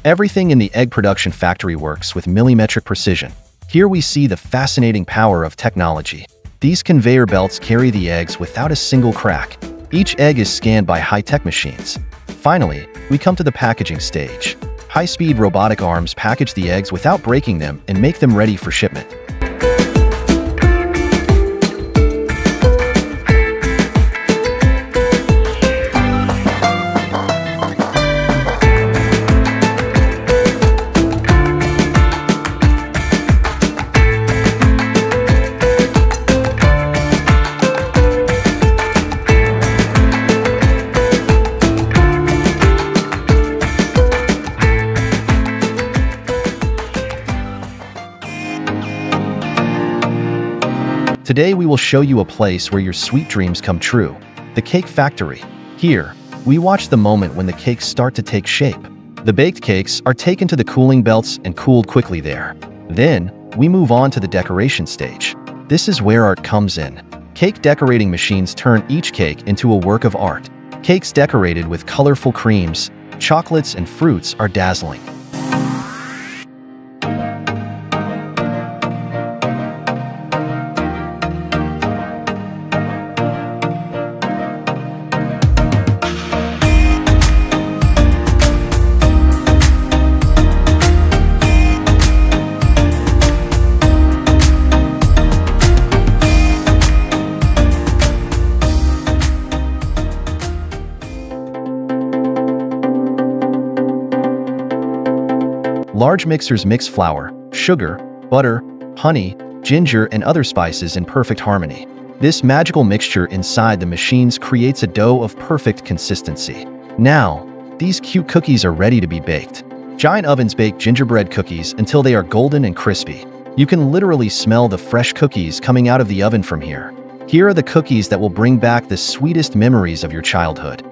Everything in the egg production factory works with millimetric precision. Here we see the fascinating power of technology. These conveyor belts carry the eggs without a single crack. Each egg is scanned by high-tech machines. Finally, we come to the packaging stage. High-speed robotic arms package the eggs without breaking them and make them ready for shipment. Today we will show you a place where your sweet dreams come true, the cake factory. Here, we watch the moment when the cakes start to take shape. The baked cakes are taken to the cooling belts and cooled quickly there. Then, we move on to the decoration stage. This is where art comes in. Cake decorating machines turn each cake into a work of art. Cakes decorated with colorful creams, chocolates, and fruits are dazzling. Large mixers mix flour, sugar, butter, honey, ginger, and other spices in perfect harmony. This magical mixture inside the machines creates a dough of perfect consistency. Now, these cute cookies are ready to be baked. Giant ovens bake gingerbread cookies until they are golden and crispy. You can literally smell the fresh cookies coming out of the oven from here. Here are the cookies that will bring back the sweetest memories of your childhood.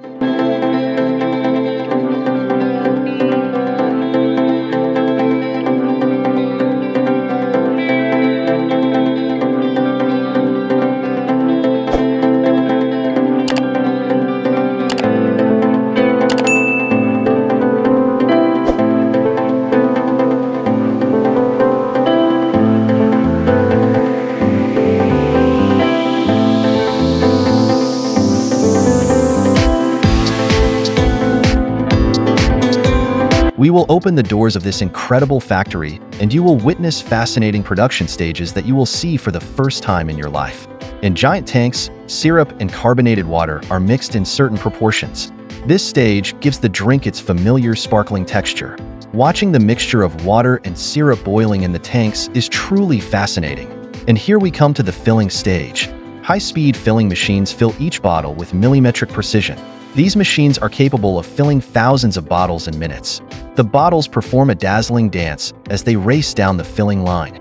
We will open the doors of this incredible factory, and you will witness fascinating production stages that you will see for the first time in your life. In giant tanks, syrup and carbonated water are mixed in certain proportions. This stage gives the drink its familiar sparkling texture. Watching the mixture of water and syrup boiling in the tanks is truly fascinating. And here we come to the filling stage. High-speed filling machines fill each bottle with millimetric precision. These machines are capable of filling thousands of bottles in minutes. The bottles perform a dazzling dance as they race down the filling line.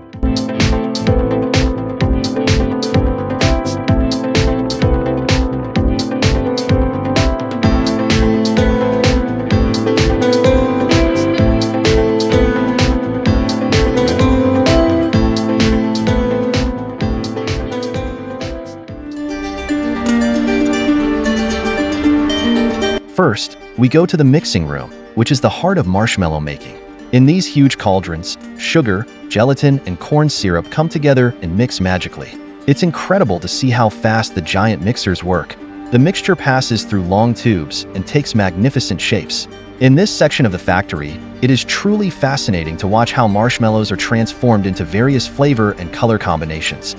First, we go to the mixing room, which is the heart of marshmallow making. In these huge cauldrons, sugar, gelatin, and corn syrup come together and mix magically. It's incredible to see how fast the giant mixers work. The mixture passes through long tubes and takes magnificent shapes. In this section of the factory, it is truly fascinating to watch how marshmallows are transformed into various flavor and color combinations.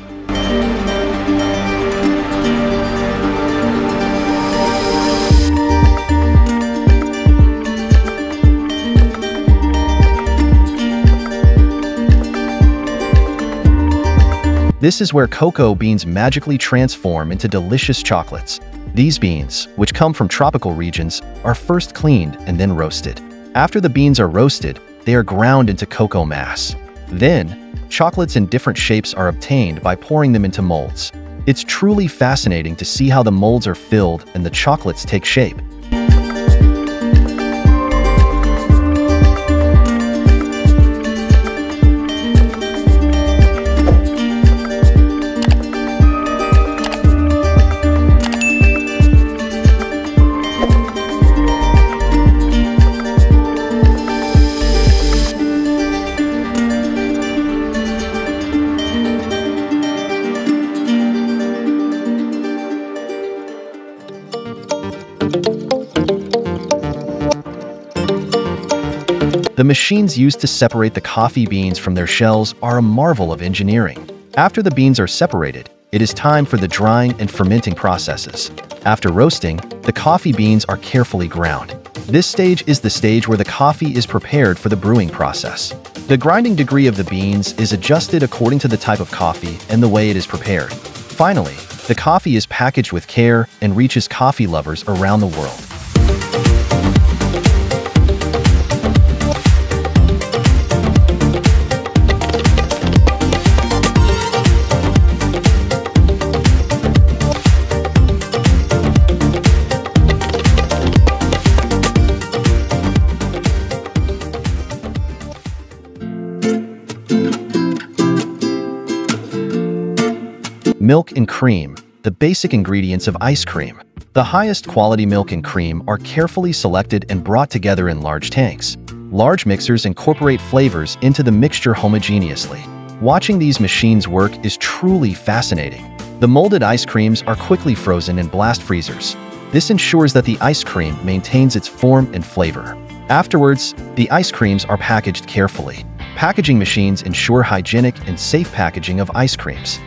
This is where cocoa beans magically transform into delicious chocolates. These beans, which come from tropical regions, are first cleaned and then roasted. After the beans are roasted, they are ground into cocoa mass. Then, chocolates in different shapes are obtained by pouring them into molds. It's truly fascinating to see how the molds are filled and the chocolates take shape. The machines used to separate the coffee beans from their shells are a marvel of engineering. After the beans are separated, it is time for the drying and fermenting processes. After roasting, the coffee beans are carefully ground. This stage is the stage where the coffee is prepared for the brewing process. The grinding degree of the beans is adjusted according to the type of coffee and the way it is prepared. Finally, the coffee is packaged with care and reaches coffee lovers around the world. Milk and cream, the basic ingredients of ice cream. The highest quality milk and cream are carefully selected and brought together in large tanks. Large mixers incorporate flavors into the mixture homogeneously. Watching these machines work is truly fascinating. The molded ice creams are quickly frozen in blast freezers. This ensures that the ice cream maintains its form and flavor. Afterwards, the ice creams are packaged carefully. Packaging machines ensure hygienic and safe packaging of ice creams.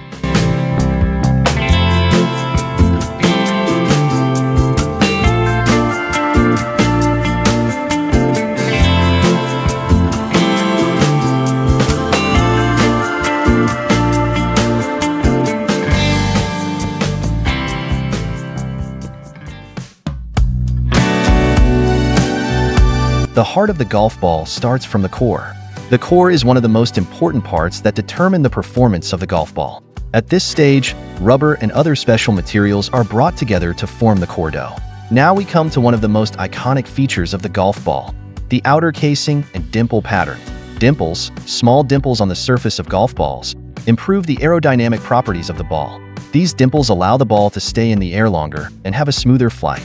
The heart of the golf ball starts from the core. The core is one of the most important parts that determine the performance of the golf ball. At this stage, rubber and other special materials are brought together to form the core dough. Now we come to one of the most iconic features of the golf ball, the outer casing and dimple pattern. Dimples, small dimples on the surface of golf balls, improve the aerodynamic properties of the ball. These dimples allow the ball to stay in the air longer and have a smoother flight.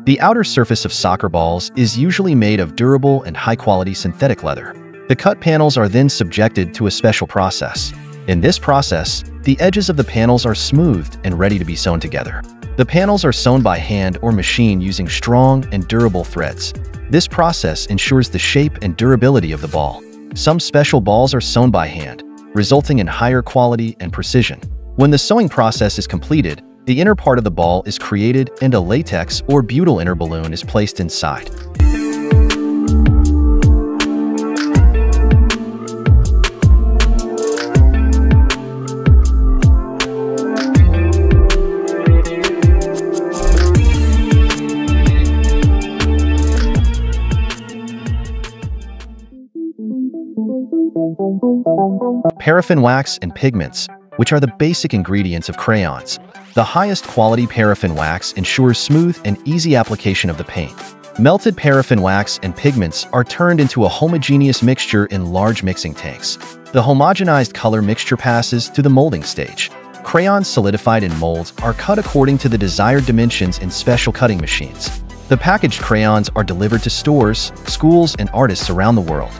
The outer surface of soccer balls is usually made of durable and high-quality synthetic leather. The cut panels are then subjected to a special process. In this process, the edges of the panels are smoothed and ready to be sewn together. The panels are sewn by hand or machine using strong and durable threads. This process ensures the shape and durability of the ball. Some special balls are sewn by hand, resulting in higher quality and precision. When the sewing process is completed, the inner part of the ball is created and a latex or butyl inner balloon is placed inside. Paraffin wax and pigments, which are the basic ingredients of crayons. The highest quality paraffin wax ensures smooth and easy application of the paint. Melted paraffin wax and pigments are turned into a homogeneous mixture in large mixing tanks. The homogenized color mixture passes to the molding stage. Crayons solidified in molds are cut according to the desired dimensions in special cutting machines. The packaged crayons are delivered to stores, schools, and artists around the world.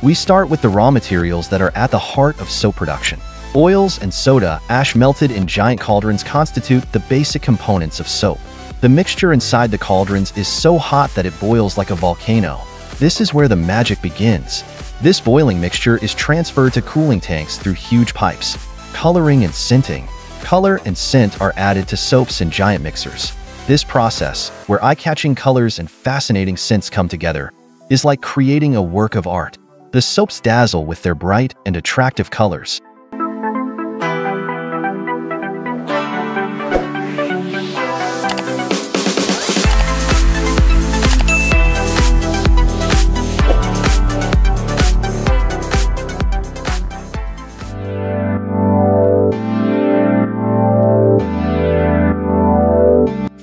We start with the raw materials that are at the heart of soap production. Oils and soda ash melted in giant cauldrons constitute the basic components of soap. The mixture inside the cauldrons is so hot that it boils like a volcano. This is where the magic begins. This boiling mixture is transferred to cooling tanks through huge pipes. Coloring and scenting. Color and scent are added to soaps in giant mixers. This process, where eye-catching colors and fascinating scents come together, is like creating a work of art. The soaps dazzle with their bright and attractive colors.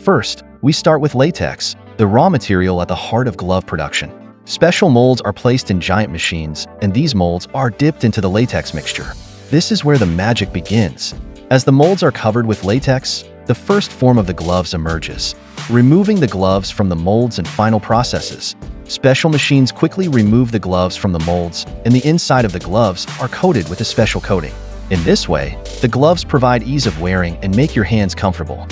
First, we start with latex, the raw material at the heart of glove production. Special molds are placed in giant machines, and these molds are dipped into the latex mixture. This is where the magic begins. As the molds are covered with latex, the first form of the gloves emerges. Removing the gloves from the molds and final processes. Special machines quickly remove the gloves from the molds, and the inside of the gloves are coated with a special coating. In this way, the gloves provide ease of wearing and make your hands comfortable.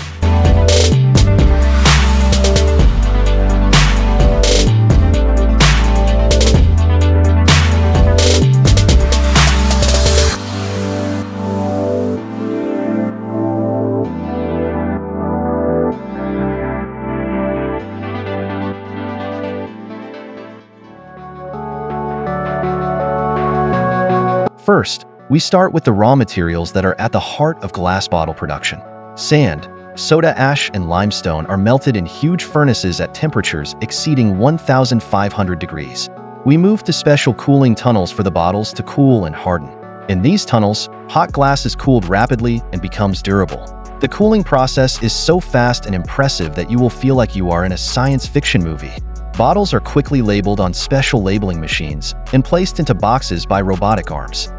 First, we start with the raw materials that are at the heart of glass bottle production. Sand, soda ash, and limestone are melted in huge furnaces at temperatures exceeding 1,500 degrees. We move to special cooling tunnels for the bottles to cool and harden. In these tunnels, hot glass is cooled rapidly and becomes durable. The cooling process is so fast and impressive that you will feel like you are in a science fiction movie. Bottles are quickly labeled on special labeling machines and placed into boxes by robotic arms.